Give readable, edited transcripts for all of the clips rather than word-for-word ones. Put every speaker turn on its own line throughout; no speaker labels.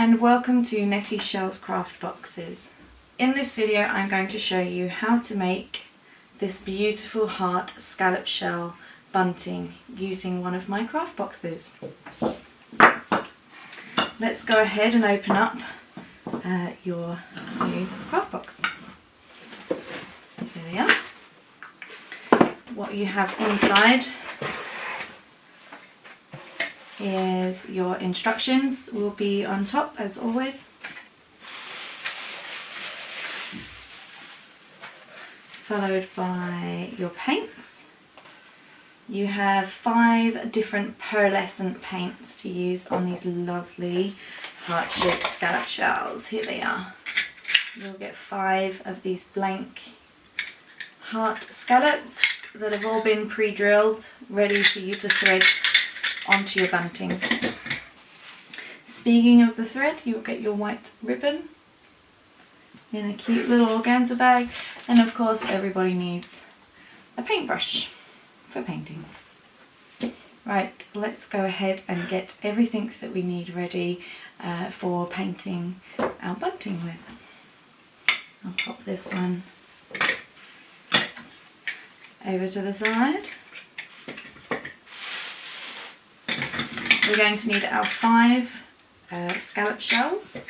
and welcome to Netties Shells craft boxes. In this video I'm going to show you how to make this beautiful heart scallop shell bunting using one of my craft boxes. Let's go ahead and open up your new craft box. There they are. What you have inside is your instructions, will be on top as always. Followed by your paints. You have 5 different pearlescent paints to use on these lovely heart-shaped scallop shells. Here they are. You'll get 5 of these blank heart scallops that have all been pre-drilled, ready for you to thread onto your bunting. Speaking of the thread, you'll get your white ribbon in a cute little organza bag, and of course everybody needs a paintbrush for painting. Right, let's go ahead and get everything that we need ready for painting our bunting with. I'll pop this one over to the side. We're going to need our 5 scallop shells.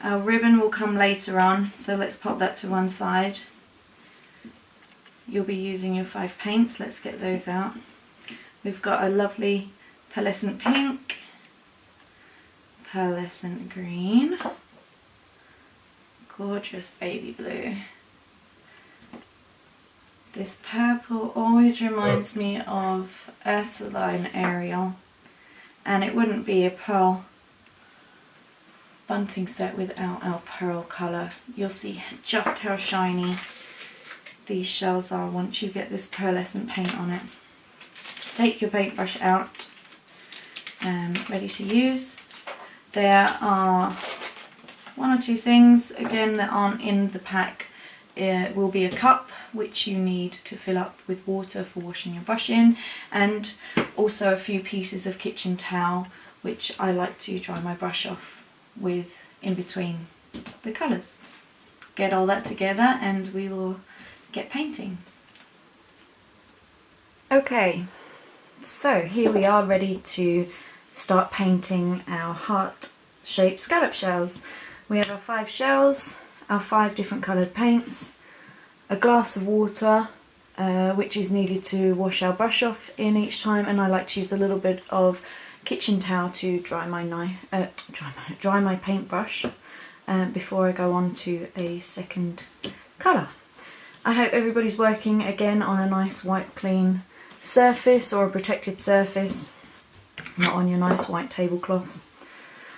Our ribbon will come later on, so let's pop that to one side. You'll be using your 5 paints, let's get those out. We've got a lovely pearlescent pink, pearlescent green, gorgeous baby blue. This purple always reminds me of Ursula and Ariel, and it wouldn't be a pearl bunting set without our pearl colour. You'll see just how shiny these shells are once you get this pearlescent paint on it. Take your paintbrush out, ready to use. There are 1 or 2 things again that aren't in the pack. It will be a cup which you need to fill up with water for washing your brush in, and also a few pieces of kitchen towel which I like to dry my brush off with in between the colours. Get all that together and we will get painting. Okay, so here we are ready to start painting our heart-shaped scallop shells. We have our 5 shells, our 5 different coloured paints, a glass of water which is needed to wash our brush off in each time, and I like to use a little bit of kitchen towel to dry my paintbrush before I go on to a second colour. I hope everybody's working again on a nice white clean surface or a protected surface, not on your nice white tablecloths.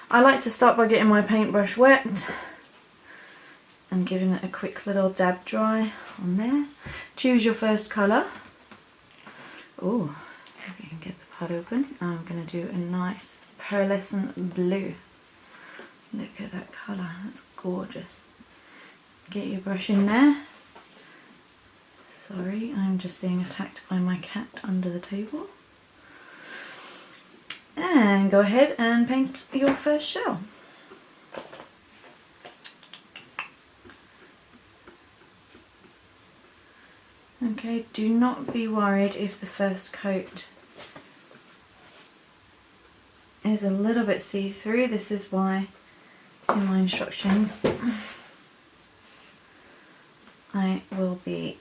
I like to start by getting my paintbrush wet and giving it a quick little dab dry on there. Choose your first colour. Oh, you can get the pot open. I'm going to do a nice pearlescent blue. Look at that colour, that's gorgeous. Get your brush in there. Sorry, I'm just being attacked by my cat under the table. And go ahead and paint your first shell. Okay, do not be worried if the first coat is a little bit see-through. This is why in my instructions I will be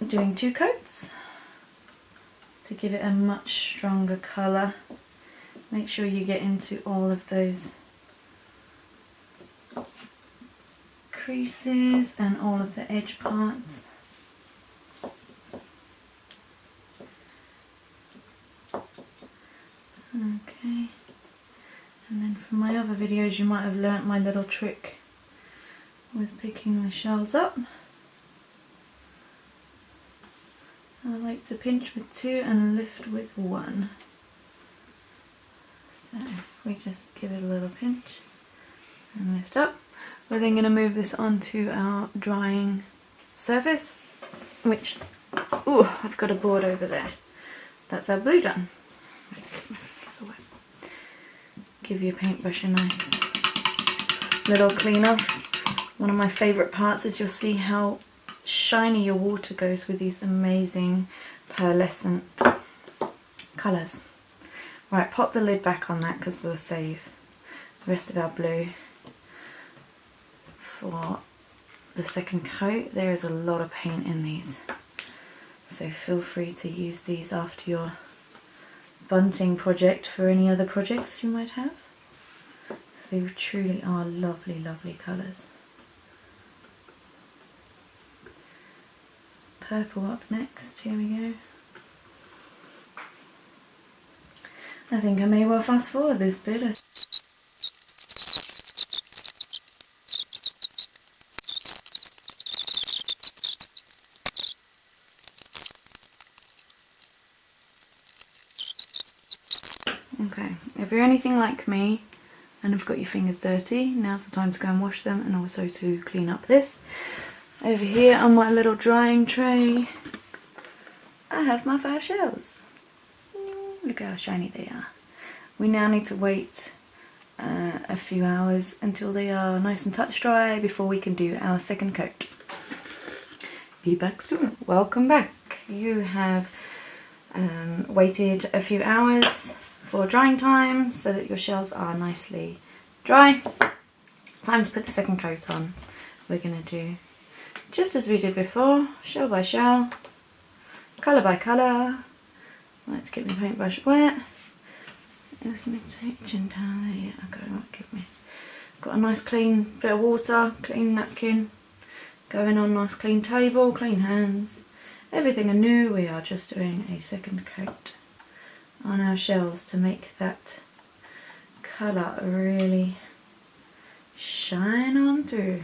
doing 2 coats to give it a much stronger colour. Make sure you get into all of those creases and all of the edge parts. Okay, and then from my other videos you might have learnt my little trick with picking the shells up. I like to pinch with 2 and lift with 1. So we just give it a little pinch and lift up. We're then going to move this onto our drying surface, which, ooh, I've got a board over there. That's our blue done. give your paintbrush a nice little clean off. One of my favourite parts is you'll see how shiny your water goes with these amazing pearlescent colours. Right, pop the lid back on that because we'll save the rest of our blue for the second coat. There is a lot of paint in these, so feel free to use these after your bunting project for any other projects you might have. They truly are lovely, lovely colours. Purple up next, here we go. I think I may well fast forward this bit. Okay, if you're anything like me and have got your fingers dirty, now's the time to go and wash them and also to clean up this. Over here on my little drying tray, I have my 5 shells. Look how shiny they are. We now need to wait a few hours until they are nice and touch dry before we can do our second coat. Be back soon. Welcome back. You have waited a few hours for drying time so that your shells are nicely dry. Time to put the second coat on. We're going to do just as we did before, shell by shell, colour by colour. Let's get my paintbrush wet. There's my kitchen towel. Yeah, okay, right, give me. Got a nice clean bit of water, clean napkin, going on nice clean table, clean hands. Everything anew. We are just doing a second coat on our shells to make that colour really shine on through.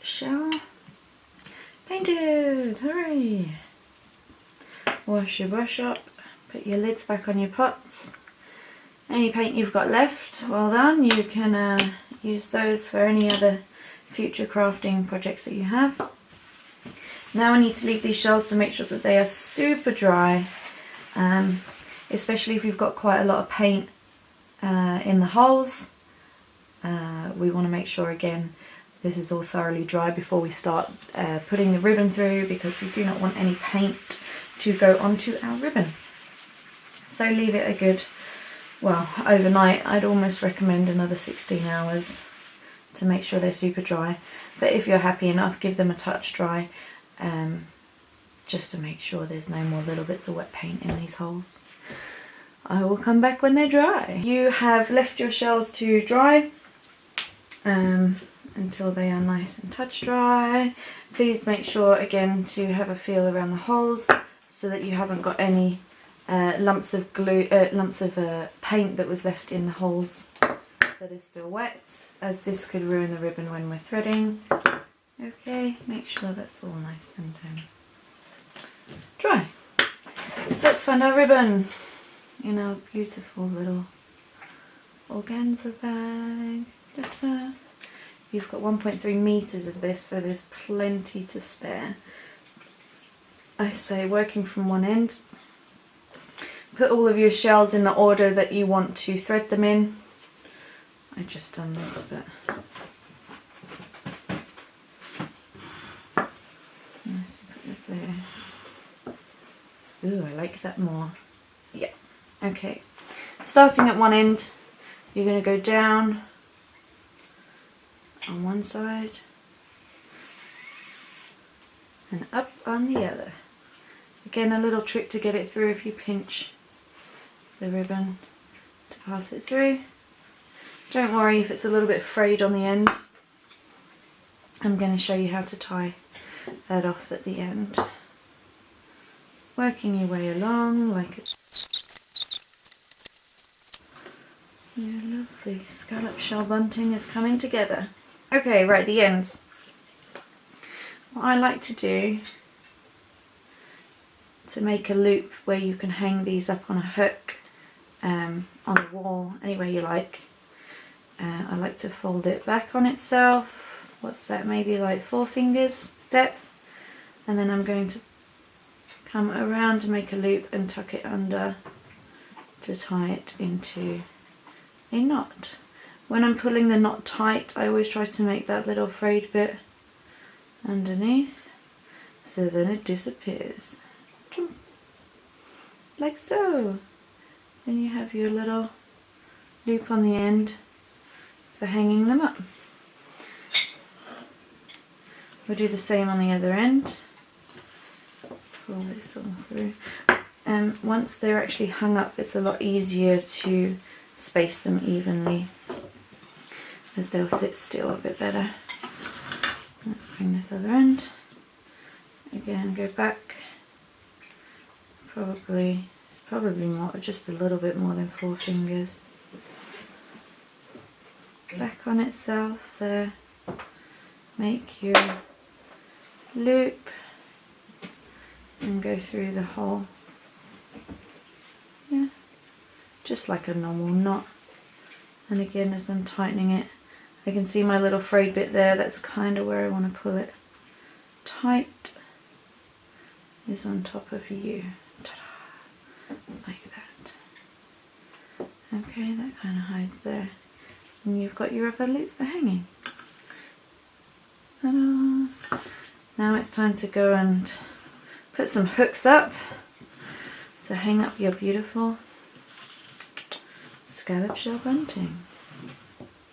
Shell painted, hooray! Wash your brush up, put your lids back on your pots. Any paint you've got left, well done. You can use those for any other future crafting projects that you have. Now I need to leave these shells to make sure that they are super dry, especially if you've got quite a lot of paint in the holes. We want to make sure again this is all thoroughly dry before we start putting the ribbon through, because we do not want any paint to go onto our ribbon. So leave it a good, well, overnight. I'd almost recommend another 16 hours to make sure they're super dry. But if you're happy enough, give them a touch dry, just to make sure there's no more little bits of wet paint in these holes. I will come back when they're dry. You have left your shells to dry until they are nice and touch dry. Please make sure again to have a feel around the holes so that you haven't got any lumps of glue, paint that was left in the holes that is still wet, as this could ruin the ribbon when we're threading. Okay, make sure that's all nice and dry. Let's find our ribbon in our beautiful little organza bag. Ta-da. You've got 1.3 meters of this, so there's plenty to spare. I say working from one end. Put all of your shells in the order that you want to thread them in. I've just done this, but nice, put it there. Ooh, I like that more. Yeah. Okay. Starting at one end, you're going to go down on one side and up on the other. Again, a little trick to get it through if you pinch the ribbon to pass it through. Don't worry if it's a little bit frayed on the end. I'm going to show you how to tie that off at the end. Working your way along like it's your lovely scallop shell bunting is coming together. Okay, right, the ends. What I like to do to make a loop where you can hang these up on a hook, on the wall, anywhere you like, I like to fold it back on itself. What's that, maybe like 4 fingers depth, and then I'm going to come around to make a loop and tuck it under to tie it into a knot. When I'm pulling the knot tight, I always try to make that little frayed bit underneath, so then it disappears. Like so. Then you have your little loop on the end for hanging them up. We'll do the same on the other end. Pull this all through. And once they're actually hung up, it's a lot easier to space them evenly, as they'll sit still a bit better. Let's bring this other end. Again, go back. It's probably more, just a little bit more than 4 fingers. Back on itself there. Make your loop and go through the hole. Yeah, just like a normal knot. And again, as I'm tightening it, I can see my little frayed bit there. That's kind of where I want to pull it tight, is on top of you. Ta-da! Like that. Okay, that kind of hides there. And you've got your other loop for hanging. Ta-da! Now it's time to go and put some hooks up to hang up your beautiful scallop shell bunting.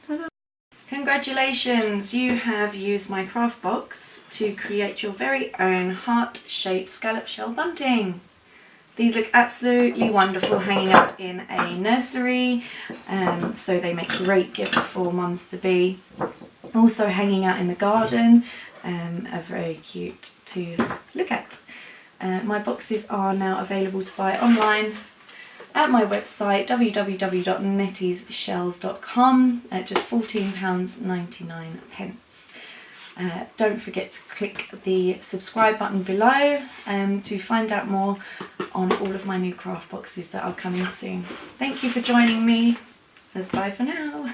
Ta-da! Congratulations! You have used my craft box to create your very own heart-shaped scallop shell bunting. These look absolutely wonderful hanging up in a nursery, so they make great gifts for mums to be. Also hanging out in the garden, are very cute to look at. My boxes are now available to buy online at my website www.nettiesshells.com at just £14.99. Don't forget to click the subscribe button below to find out more on all of my new craft boxes that are coming soon. Thank you for joining me. Bye for now.